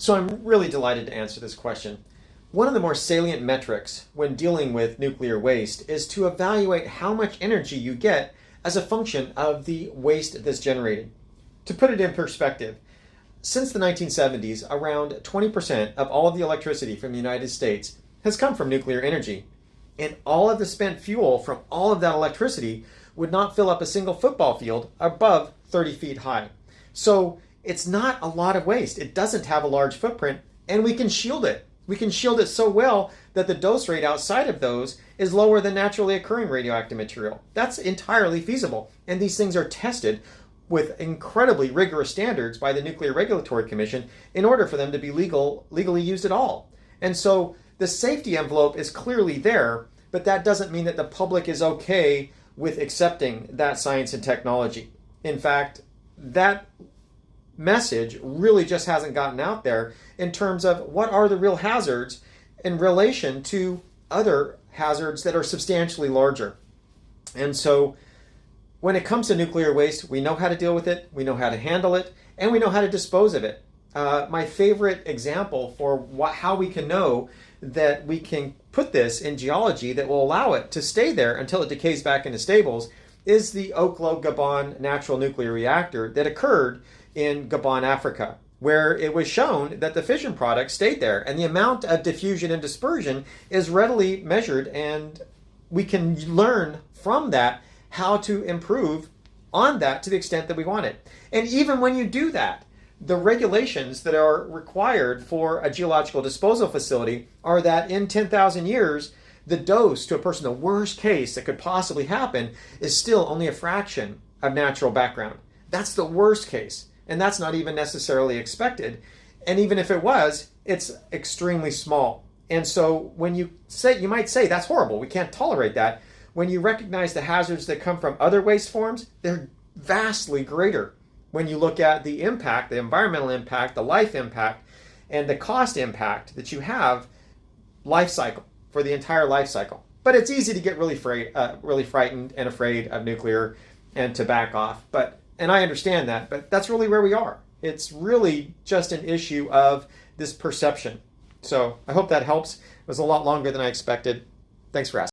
So I'm really delighted to answer this question. One of the more salient metrics when dealing with nuclear waste is to evaluate how much energy you get as a function of the waste that's generated. To put it in perspective, since the 1970s, around 20% of all of the electricity from the United States has come from nuclear energy. And all of the spent fuel from all of that electricity would not fill up a single football field above 30 feet high. So it's not a lot of waste. It doesn't have a large footprint, and we can shield it. We can shield it so well that the dose rate outside of those is lower than naturally occurring radioactive material. That's entirely feasible, and these things are tested with incredibly rigorous standards by the Nuclear Regulatory Commission in order for them to be legally used at all. And so the safety envelope is clearly there, but that doesn't mean that the public is okay with accepting that science and technology. In fact, that message really just hasn't gotten out there in terms of what are the real hazards in relation to other hazards that are substantially larger. And so when it comes to nuclear waste, we know how to deal with it, we know how to handle it, and we know how to dispose of it. My favorite example for how we can know that we can put this in geology that will allow it to stay there until it decays back into stables is the Oklo Gabon natural nuclear reactor that occurred in Gabon, Africa, where it was shown that the fission product stayed there, and the amount of diffusion and dispersion is readily measured, and we can learn from that how to improve on that to the extent that we want it. And even when you do that, the regulations that are required for a geological disposal facility are that in 10,000 years, the dose to a person, the worst case that could possibly happen, is still only a fraction of natural background. That's the worst case, and that's not even necessarily expected. And even if it was, it's extremely small. And so when you might say, that's horrible, we can't tolerate that. When you recognize the hazards that come from other waste forms, they're vastly greater. When you look at the impact, the environmental impact, the life impact, and the cost impact that you have, life cycle, for the entire life cycle. But it's easy to get really frightened and afraid of nuclear and to back off. And I understand that, but that's really where we are. It's really just an issue of this perception. So I hope that helps. It was a lot longer than I expected. Thanks for asking.